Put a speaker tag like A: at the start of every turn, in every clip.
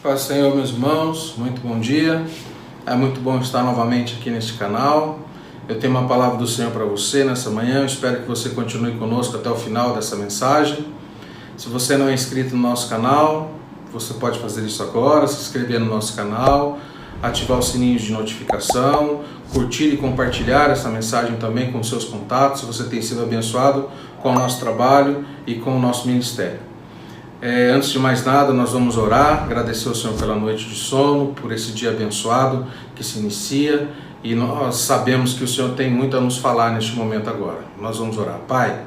A: Paz do Senhor, meus irmãos, muito bom dia. É muito bom estar novamente aqui neste canal. Eu tenho uma palavra do Senhor para você nessa manhã. Eu espero que você continue conosco até o final dessa mensagem. Se você não é inscrito no nosso canal, você pode fazer isso agora, se inscrever no nosso canal, ativar o sininho de notificação, curtir e compartilhar essa mensagem também com seus contatos, se você tem sido abençoado com o nosso trabalho e com o nosso ministério. Antes de mais nada, nós vamos orar, agradecer ao Senhor pela noite de sono, por esse dia abençoado que se inicia, e nós sabemos que o Senhor tem muito a nos falar neste momento agora. Nós vamos orar. Pai,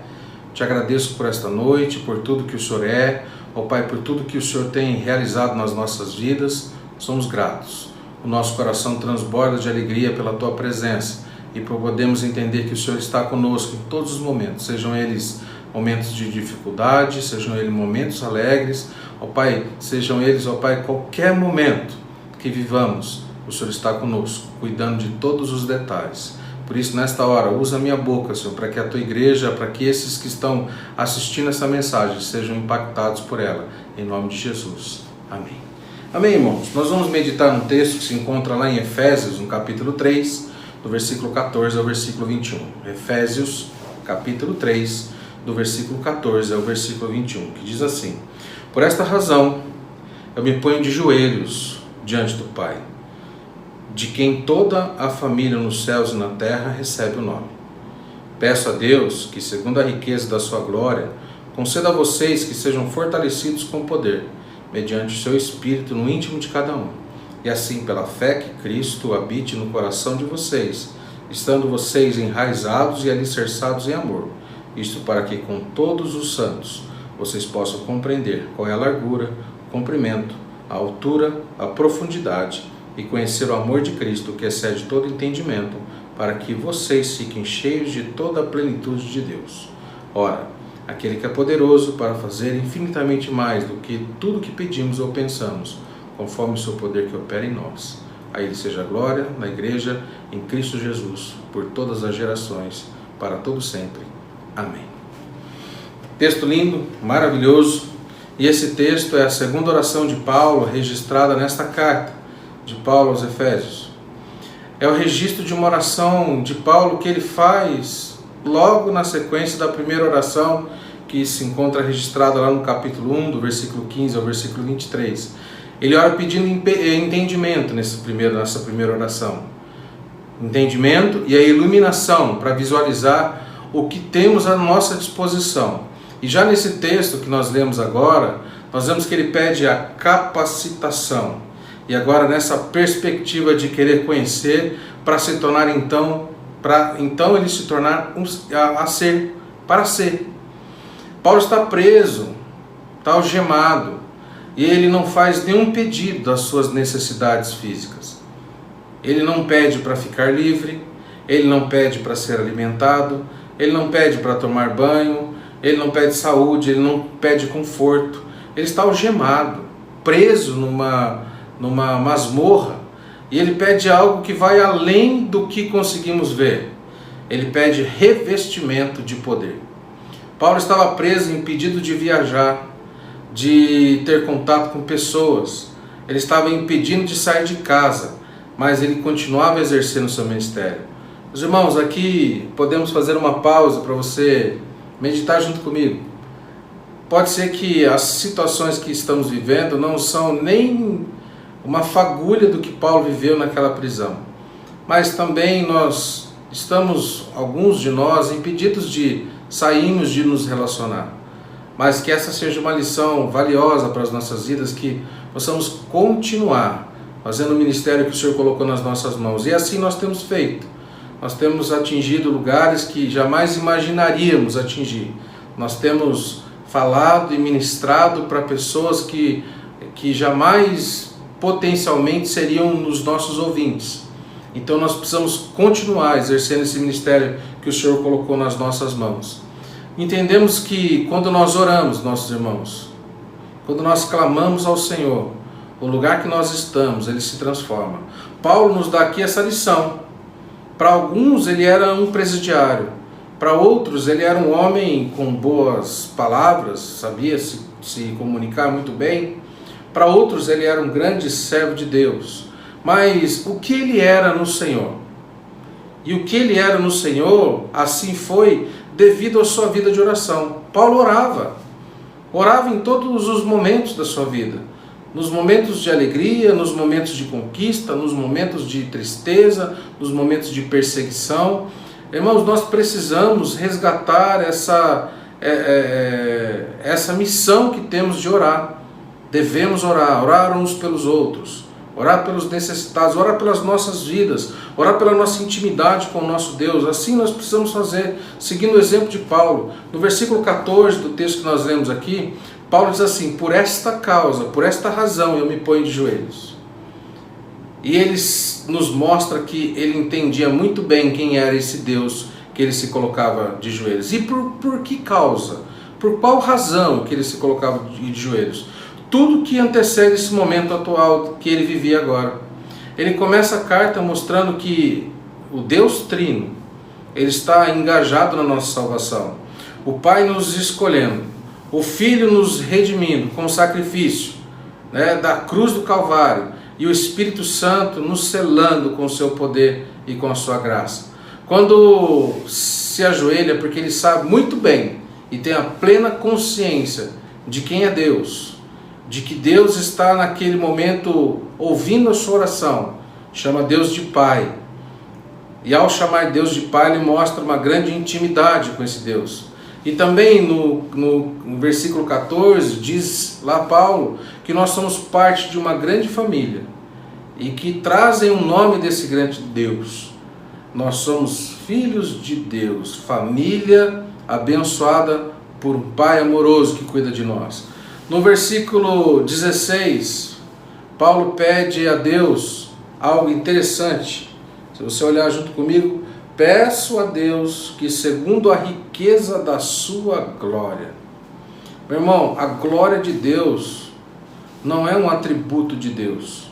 A: te agradeço por esta noite, por tudo que o Senhor é, ó Pai, por tudo que o Senhor tem realizado nas nossas vidas. Somos gratos. O nosso coração transborda de alegria pela Tua presença e por podermos entender que o Senhor está conosco em todos os momentos, sejam eles momentos de dificuldade, sejam eles momentos alegres, ó Pai, sejam eles, ó Pai, qualquer momento que vivamos, o Senhor está conosco, cuidando de todos os detalhes. Por isso, nesta hora, usa a minha boca, Senhor, para que a Tua igreja, para que esses que estão assistindo essa mensagem sejam impactados por ela, em nome de Jesus. Amém. Amém, irmãos? Nós vamos meditar num texto que se encontra lá em Efésios, no capítulo 3, do versículo 14 ao versículo 21. Efésios, capítulo 3, do versículo 14 ao versículo 21, que diz assim: Por esta razão, eu me ponho de joelhos diante do Pai, de quem toda a família nos céus e na terra recebe o nome. Peço a Deus que, segundo a riqueza da sua glória, conceda a vocês que sejam fortalecidos com poder, mediante o seu Espírito no íntimo de cada um, e assim, pela fé que Cristo habite no coração de vocês, estando vocês enraizados e alicerçados em amor, isto para que com todos os santos vocês possam compreender qual é a largura, o comprimento, a altura, a profundidade e conhecer o amor de Cristo que excede todo entendimento, para que vocês fiquem cheios de toda a plenitude de Deus. Ora, aquele que é poderoso para fazer infinitamente mais do que tudo que pedimos ou pensamos, conforme o seu poder que opera em nós. A Ele seja a glória na Igreja, em Cristo Jesus, por todas as gerações, para todo sempre. Amém. Texto lindo, maravilhoso. E esse texto é a segunda oração de Paulo registrada nesta carta de Paulo aos Efésios. É o registro de uma oração de Paulo que ele faz logo na sequência da primeira oração que se encontra registrada lá no capítulo 1, do versículo 15 ao versículo 23. Ele ora pedindo entendimento nessa primeira oração. Entendimento e a iluminação para visualizar o que temos à nossa disposição. E já nesse texto que nós lemos agora, nós vemos que ele pede a capacitação. E agora nessa perspectiva de querer conhecer, para se tornar para ele se tornar para ser. Paulo está preso, está algemado, e ele não faz nenhum pedido das suas necessidades físicas. Ele não pede para ficar livre, ele não pede para ser alimentado, ele não pede para tomar banho, ele não pede saúde, ele não pede conforto. Ele está algemado, preso numa masmorra, e ele pede algo que vai além do que conseguimos ver. Ele pede revestimento de poder. Paulo estava preso, impedido de viajar, de ter contato com pessoas. Ele estava impedido de sair de casa, mas ele continuava exercendo o seu ministério. Os irmãos, aqui podemos fazer uma pausa para você meditar junto comigo. Pode ser que as situações que estamos vivendo não são nem uma fagulha do que Paulo viveu naquela prisão, mas também nós estamos, alguns de nós, impedidos de sairmos de nos relacionar, mas que essa seja uma lição valiosa para as nossas vidas, que possamos continuar fazendo o ministério que o Senhor colocou nas nossas mãos, e assim nós temos feito. Nós temos atingido lugares que jamais imaginaríamos atingir. Nós temos falado e ministrado para pessoas que jamais potencialmente seriam os nossos ouvintes. Então nós precisamos continuar exercendo esse ministério que o Senhor colocou nas nossas mãos. Entendemos que quando nós oramos, nossos irmãos, quando nós clamamos ao Senhor, o lugar que nós estamos, ele se transforma. Paulo nos dá aqui essa lição. Para alguns ele era um presidiário, para outros ele era um homem com boas palavras, sabia se comunicar muito bem. para outros ele era um grande servo de Deus. Mas o que ele era no Senhor? E o que ele era no Senhor, assim foi devido à sua vida de oração. Paulo orava em todos os momentos da sua vida. Nos momentos de alegria, nos momentos de conquista, nos momentos de tristeza, nos momentos de perseguição. Irmãos, nós precisamos resgatar essa missão que temos de orar. Devemos orar uns pelos outros, orar pelos necessitados, orar pelas nossas vidas, orar pela nossa intimidade com o nosso Deus. Assim nós precisamos fazer, seguindo o exemplo de Paulo. No versículo 14 do texto que nós lemos aqui, Paulo diz assim: por esta causa, por esta razão eu me ponho de joelhos. E ele nos mostra que ele entendia muito bem quem era esse Deus que ele se colocava de joelhos. E por que causa? Por qual razão que ele se colocava de joelhos? Tudo que antecede esse momento atual que ele vivia agora. Ele começa a carta mostrando que o Deus Trino, ele está engajado na nossa salvação. O Pai nos escolhendo, o Filho nos redimindo com o sacrifício, da cruz do Calvário, e o Espírito Santo nos selando com o seu poder e com a sua graça. Quando se ajoelha, porque ele sabe muito bem e tem a plena consciência de quem é Deus, de que Deus está naquele momento ouvindo a sua oração, chama Deus de Pai. E ao chamar Deus de Pai, ele mostra uma grande intimidade com esse Deus. E também no versículo 14, diz lá Paulo que nós somos parte de uma grande família e que trazem o nome desse grande Deus. Nós somos filhos de Deus, família abençoada por um Pai amoroso que cuida de nós. No versículo 16, Paulo pede a Deus algo interessante. Se você olhar junto comigo, peço a Deus que, segundo a riqueza da sua glória. Meu irmão, a glória de Deus não é um atributo de Deus.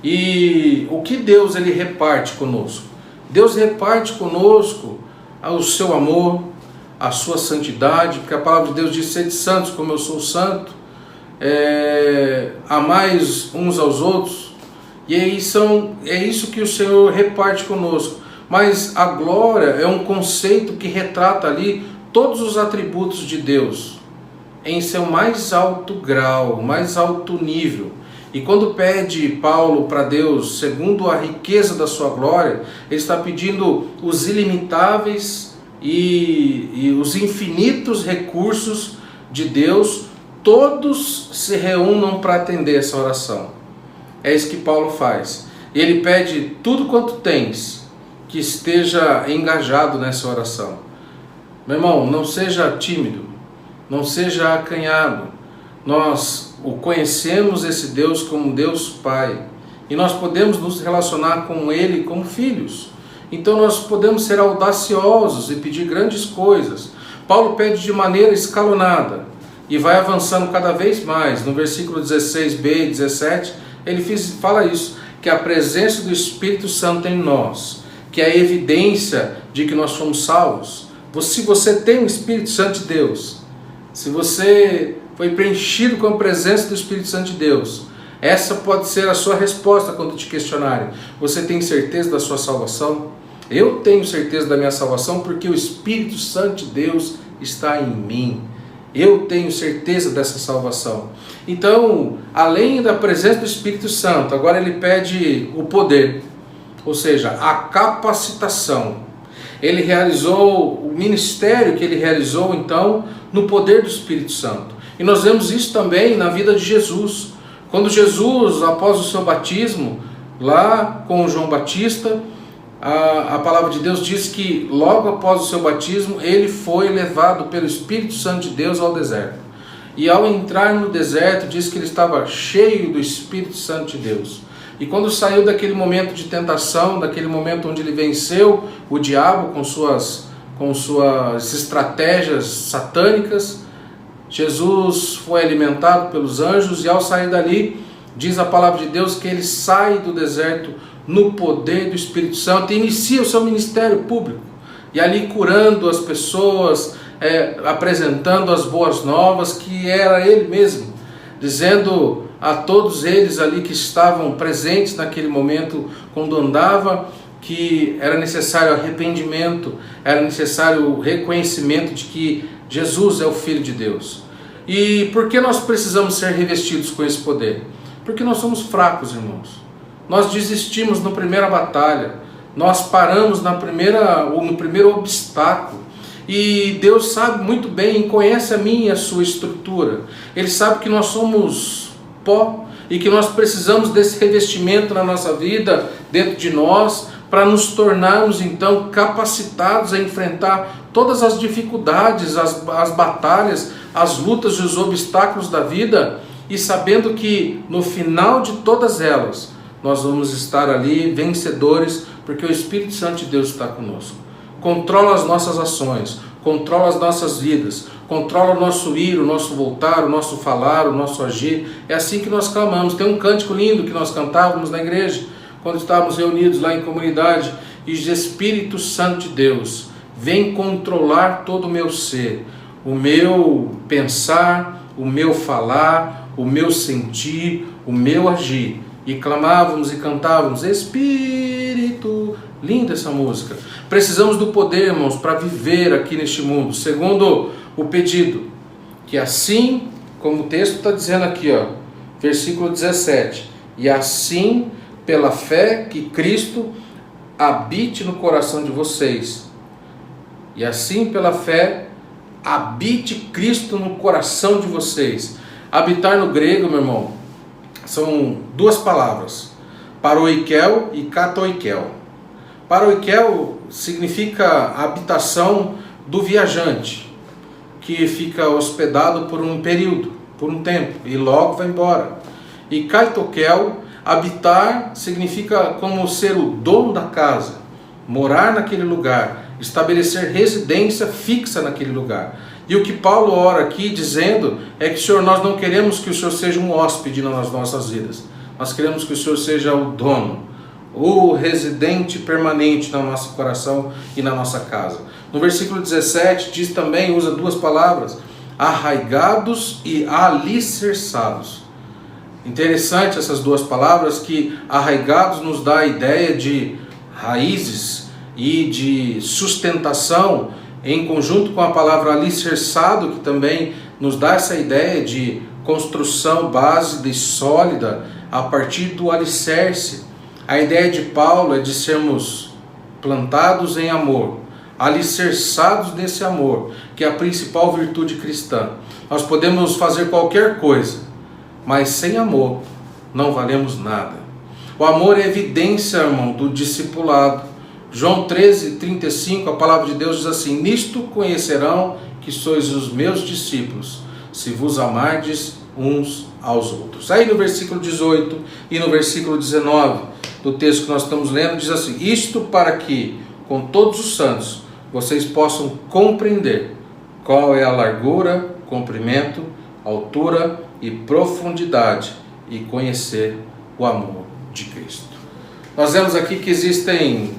A: E o que Deus ele reparte conosco? Deus reparte conosco o seu amor, a sua santidade, porque a palavra de Deus diz: sede santos como eu sou santo, amais uns aos outros. E aí é isso que o Senhor reparte conosco. Mas a glória é um conceito que retrata ali todos os atributos de Deus em seu mais alto grau, mais alto nível. E quando pede Paulo para Deus, segundo a riqueza da sua glória, ele está pedindo os ilimitáveis e os infinitos recursos de Deus. Todos se reúnam para atender essa oração. É isso que Paulo faz. Ele pede tudo quanto tens, que esteja engajado nessa oração. Meu irmão, não seja tímido, não seja acanhado. Nós conhecemos esse Deus como Deus Pai, e nós podemos nos relacionar com Ele como filhos. Então nós podemos ser audaciosos e pedir grandes coisas. Paulo pede de maneira escalonada e vai avançando cada vez mais. No versículo 16b e 17, ele fala isso, que a presença do Espírito Santo em nós, que é a evidência de que nós fomos salvos. Se você tem o Espírito Santo de Deus, se você foi preenchido com a presença do Espírito Santo de Deus, essa pode ser a sua resposta quando te questionarem. Você tem certeza da sua salvação? Eu tenho certeza da minha salvação porque o Espírito Santo de Deus está em mim. Eu tenho certeza dessa salvação. Então, além da presença do Espírito Santo, agora ele pede o poder. Ou seja, a capacitação. Ele realizou o ministério que ele realizou então no poder do Espírito Santo. E nós vemos isso também na vida de Jesus. Quando Jesus, após o seu batismo, lá com João Batista, a palavra de Deus diz que logo após o seu batismo, ele foi levado pelo Espírito Santo de Deus ao deserto. E ao entrar no deserto, diz que ele estava cheio do Espírito Santo de Deus. E quando saiu daquele momento de tentação, daquele momento onde ele venceu o diabo com suas estratégias satânicas, Jesus foi alimentado pelos anjos e ao sair dali, diz a palavra de Deus que ele sai do deserto no poder do Espírito Santo e inicia o seu ministério público. E ali curando as pessoas, apresentando as boas novas, que era ele mesmo, dizendo a todos eles ali que estavam presentes naquele momento, quando andava, que era necessário arrependimento, era necessário o reconhecimento de que Jesus é o Filho de Deus. E por que nós precisamos ser revestidos com esse poder? Porque nós somos fracos, irmãos. Nós desistimos na primeira batalha, nós paramos no primeiro obstáculo. E Deus sabe muito bem, conhece a minha e a sua estrutura. Ele sabe que nós somos pó e que nós precisamos desse revestimento na nossa vida, dentro de nós, para nos tornarmos então capacitados a enfrentar todas as dificuldades, as batalhas, as lutas e os obstáculos da vida, e sabendo que no final de todas elas nós vamos estar ali vencedores, porque o Espírito Santo de Deus está conosco. Controla as nossas ações, controla as nossas vidas, controla o nosso ir, o nosso voltar, o nosso falar, o nosso agir. É assim que nós clamamos. Tem um cântico lindo que nós cantávamos na igreja, quando estávamos reunidos lá em comunidade, e diz: Espírito Santo de Deus, vem controlar todo o meu ser, o meu pensar, o meu falar, o meu sentir, o meu agir. E clamávamos e cantávamos: Espírito. Linda essa música. Precisamos do poder, irmãos, para viver aqui neste mundo, segundo o pedido, que assim, como o texto está dizendo aqui, ó, versículo 17, e assim, pela fé, que Cristo habite no coração de vocês. E assim, pela fé, habite Cristo no coração de vocês. Habitar no grego, meu irmão, são duas palavras: paroikel e katoikel. Paroikel significa a habitação do viajante, que fica hospedado por um período, por um tempo, e logo vai embora. E kaitokel, habitar, significa como ser o dono da casa, morar naquele lugar, estabelecer residência fixa naquele lugar. E o que Paulo ora aqui dizendo é que, Senhor, nós não queremos que o Senhor seja um hóspede nas nossas vidas, nós queremos que o Senhor seja o dono, o residente permanente no nosso coração e na nossa casa. No versículo 17 diz também, usa duas palavras: arraigados e alicerçados. Interessante essas duas palavras, que arraigados nos dá a ideia de raízes e de sustentação, em conjunto com a palavra alicerçado, que também nos dá essa ideia de construção base e sólida a partir do alicerce. A ideia de Paulo é de sermos plantados em amor, alicerçados nesse amor, que é a principal virtude cristã. Nós podemos fazer qualquer coisa, mas sem amor não valemos nada. O amor é evidência, irmão, do discipulado. João 13:35, a palavra de Deus diz assim: nisto conhecerão que sois os meus discípulos, se vos amardes uns aos outros. Aí no versículo 18 e no versículo 19 do texto que nós estamos lendo, diz assim: isto para que, com todos os santos, vocês possam compreender qual é a largura, comprimento, altura e profundidade, e conhecer o amor de Cristo. Nós vemos aqui que existem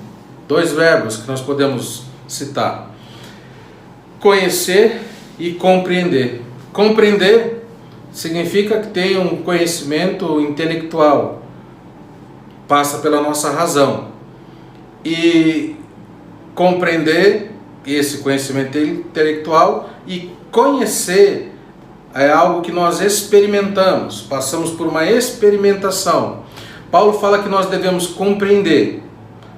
A: dois verbos que nós podemos citar: conhecer e compreender. Compreender significa que tem um conhecimento intelectual, passa pela nossa razão. E compreender esse conhecimento intelectual, e conhecer é algo que nós experimentamos, passamos por uma experimentação. Paulo fala que nós devemos compreender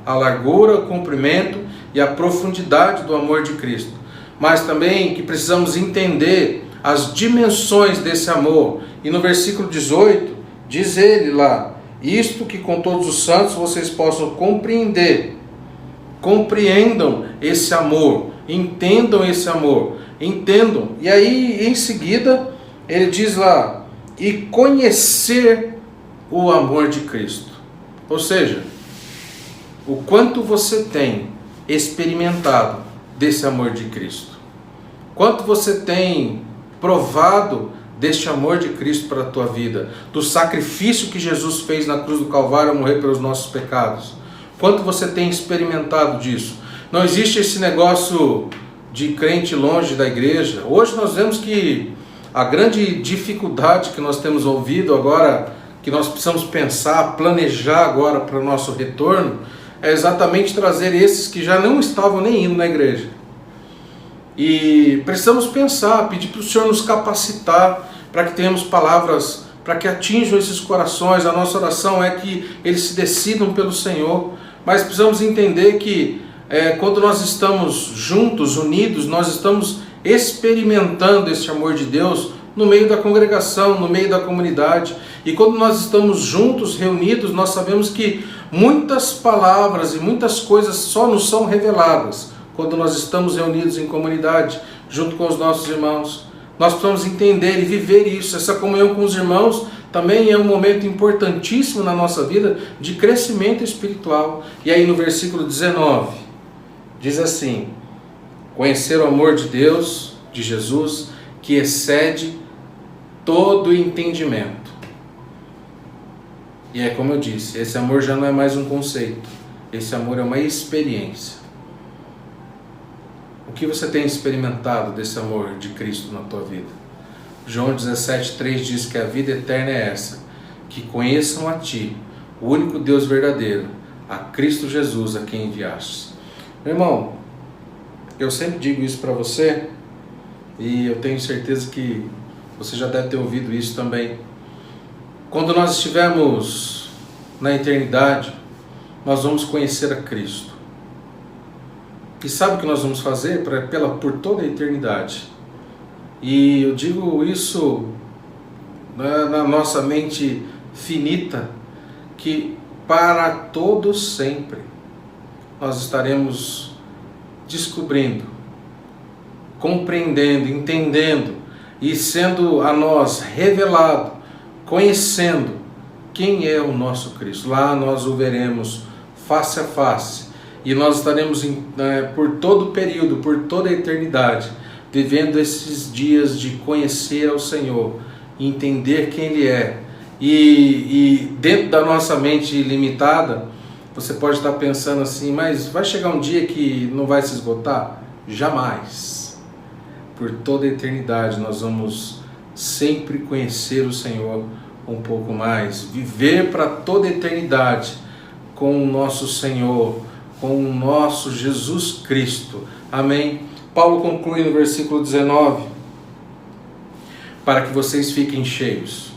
A: a largura, o comprimento e a profundidade do amor de Cristo, mas também que precisamos entender as dimensões desse amor. E no versículo 18 diz ele lá: isto que com todos os santos vocês possam compreender. Compreendam esse amor, entendam esse amor, entendam. E aí em seguida ele diz lá: e conhecer o amor de Cristo. Ou seja, o quanto você tem experimentado desse amor de Cristo, quanto você tem provado deste amor de Cristo para a tua vida, do sacrifício que Jesus fez na cruz do Calvário a morrer pelos nossos pecados. Quanto você tem experimentado disso? Não existe esse negócio de crente longe da igreja. Hoje nós vemos que A grande dificuldade que nós temos ouvido agora, que nós precisamos pensar, planejar agora para o nosso retorno, é exatamente trazer esses que já não estavam nem indo na igreja. E precisamos pensar, pedir para o Senhor nos capacitar para que tenhamos palavras, para que atinjam esses corações. A nossa oração é que eles se decidam pelo Senhor, mas precisamos entender que quando nós estamos juntos, unidos, nós estamos experimentando esse amor de Deus no meio da congregação, no meio da comunidade. E quando nós estamos juntos, reunidos, nós sabemos que muitas palavras e muitas coisas só nos são reveladas quando nós estamos reunidos em comunidade, junto com os nossos irmãos. Nós precisamos entender e viver isso. Essa comunhão com os irmãos também é um momento importantíssimo na nossa vida de crescimento espiritual. E aí no versículo 19, diz assim: conhecer o amor de Deus, de Jesus, que excede todo o entendimento. E é como eu disse, esse amor já não é mais um conceito, esse amor é uma experiência. O que você tem experimentado desse amor de Cristo na tua vida? João 17,3 diz que a vida eterna é essa, que conheçam a Ti, o único Deus verdadeiro, a Cristo Jesus, a quem enviaste. Meu irmão, eu sempre digo isso para você, e eu tenho certeza que você já deve ter ouvido isso também. Quando nós estivermos na eternidade, nós vamos conhecer a Cristo. E sabe o que nós vamos fazer por toda a eternidade? E eu digo isso na nossa mente finita, que para todos sempre nós estaremos descobrindo, compreendendo, entendendo e sendo a nós revelado, conhecendo quem é o nosso Cristo. Lá nós o veremos face a face e nós estaremos por todo o período, por toda a eternidade, vivendo esses dias de conhecer ao Senhor, entender quem Ele é. E dentro da nossa mente limitada, você pode estar pensando assim, mas vai chegar um dia que não vai se esgotar? Jamais. Por toda a eternidade nós vamos sempre conhecer o Senhor um pouco mais, viver para toda a eternidade com o nosso Senhor, com o nosso Jesus Cristo. Amém? Paulo conclui no versículo 19: para que vocês fiquem cheios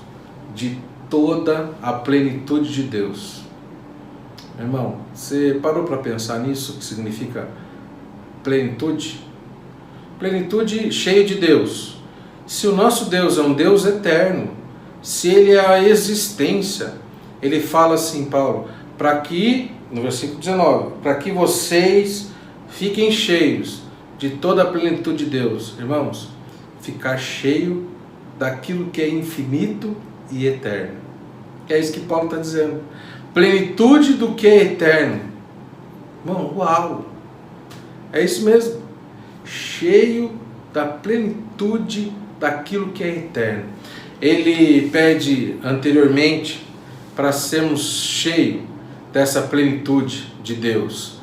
A: de toda a plenitude de Deus. Irmão, você parou para pensar nisso? O que significa plenitude? Plenitude cheio de Deus. Se o nosso Deus é um Deus eterno, se Ele é a existência, Ele fala assim, Paulo, para que, no versículo 19, para que vocês fiquem cheios de toda a plenitude de Deus. Irmãos, ficar cheio daquilo que é infinito e eterno. É isso que Paulo está dizendo. Plenitude do que é eterno. Irmão, uau! É isso mesmo. Cheio da plenitude daquilo que é eterno. Ele pede anteriormente para sermos cheios dessa plenitude de Deus.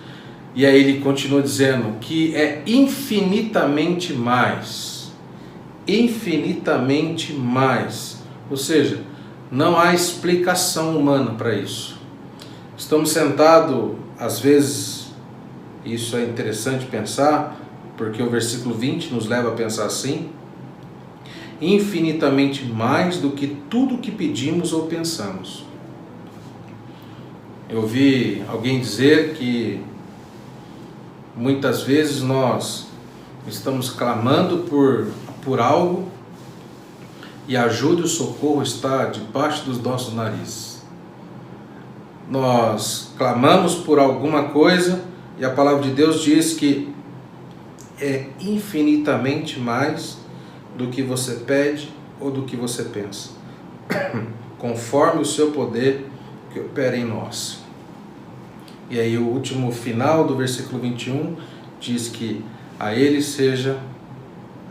A: E aí ele continua dizendo que é infinitamente mais. Infinitamente mais. Ou seja, não há explicação humana para isso. Estamos sentados, às vezes, isso é interessante pensar, porque o versículo 20 nos leva a pensar assim: infinitamente mais do que tudo que pedimos ou pensamos. Eu ouvi alguém dizer que muitas vezes nós estamos clamando por algo e a ajuda e o socorro está debaixo dos nossos narizes. Nós clamamos por alguma coisa e a palavra de Deus diz que é infinitamente mais do que você pede ou do que você pensa, conforme o seu poder que opera em nós. E aí o último final do versículo 21 diz que a Ele seja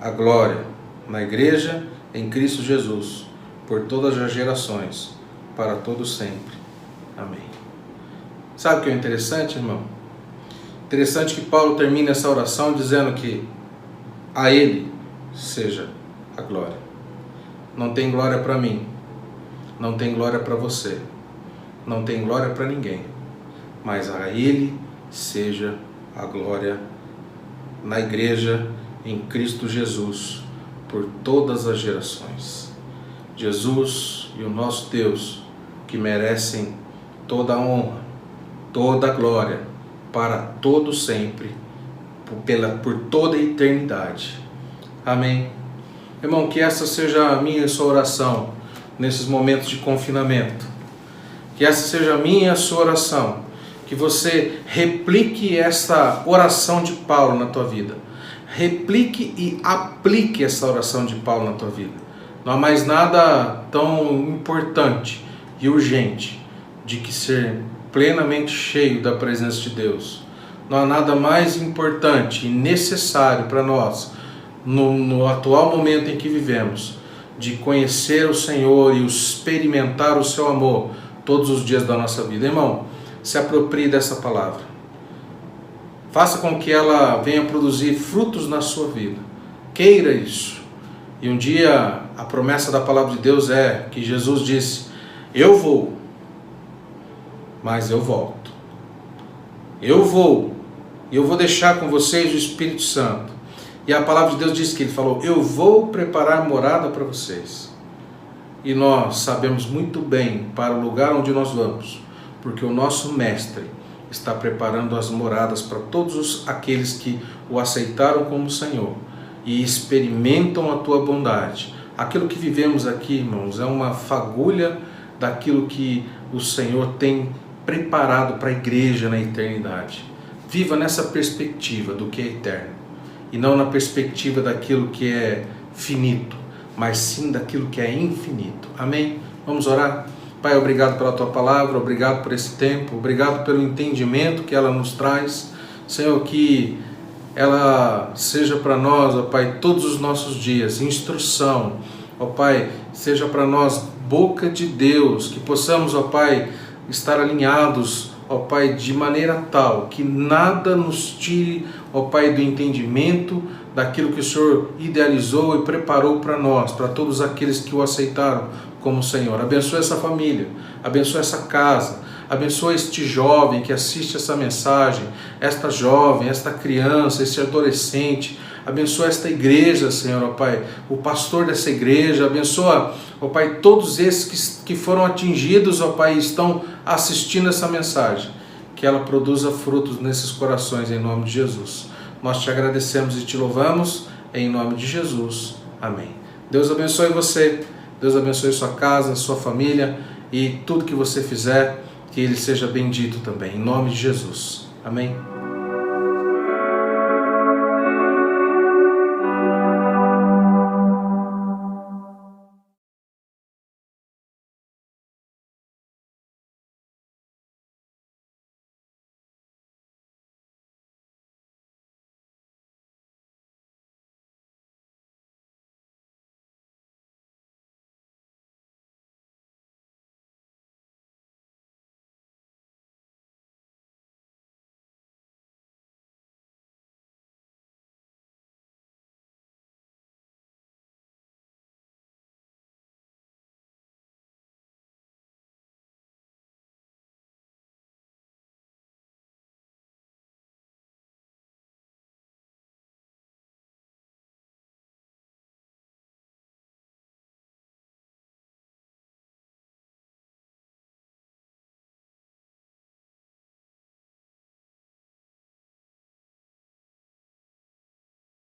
A: a glória na igreja em Cristo Jesus, por todas as gerações, para todos sempre. Amém. Sabe o que é interessante, irmão? Interessante que Paulo termina essa oração dizendo que a Ele seja a glória. não tem glória para mim, não tem glória para você, não tem glória para ninguém, mas a Ele seja a glória na igreja em Cristo Jesus por todas as gerações. Jesus e o nosso Deus, que merecem toda a honra, toda a glória, para todo sempre, por toda a eternidade. Amém. Irmão, que essa seja a minha e a sua oração nesses momentos de confinamento. Que essa seja a minha e a sua oração. Que você replique essa oração de Paulo na tua vida. Replique e aplique essa oração de Paulo na tua vida. Não há mais nada tão importante e urgente de que ser plenamente cheio da presença de Deus. Não há nada mais importante e necessário para nós, no atual momento em que vivemos, de conhecer o Senhor e experimentar o seu amor todos os dias da nossa vida. Irmão, se aproprie dessa palavra. Faça com que ela venha produzir frutos na sua vida. Queira isso. E um dia a promessa da palavra de Deus é que Jesus disse: eu vou, mas eu volto. Eu vou, e eu vou deixar com vocês o Espírito Santo. E a palavra de Deus diz que Ele falou: eu vou preparar morada para vocês. E nós sabemos muito bem para o lugar onde nós vamos, porque o nosso Mestre está preparando as moradas para todos aqueles que o aceitaram como Senhor e experimentam a tua bondade. Aquilo que vivemos aqui, irmãos, é uma fagulha daquilo que o Senhor tem preparado para a igreja na eternidade. Viva nessa perspectiva do que é eterno e não na perspectiva daquilo que é finito, mas sim daquilo que é infinito. Amém? Vamos orar? Pai, obrigado pela tua palavra, obrigado por esse tempo, obrigado pelo entendimento que ela nos traz. Senhor, que ela seja para nós, ó Pai, todos os nossos dias, instrução, ó Pai, seja para nós boca de Deus, que possamos, ó Pai, estar alinhados, ó Pai, de maneira tal que nada nos tire, ó Pai, do entendimento daquilo que o Senhor idealizou e preparou para nós, para todos aqueles que o aceitaram como Senhor. Abençoa essa família, abençoa essa casa, abençoa este jovem que assiste essa mensagem, esta jovem, esta criança, esse adolescente. Abençoa esta igreja, Senhor, ó Pai, o pastor dessa igreja. Abençoa, ó Pai, todos esses que foram atingidos, ó Pai, e estão assistindo essa mensagem. Que ela produza frutos nesses corações, em nome de Jesus. Nós te agradecemos e te louvamos, em nome de Jesus. Amém. Deus abençoe você, Deus abençoe sua casa, sua família e tudo que você fizer, que Ele seja bendito também, em nome de Jesus. Amém.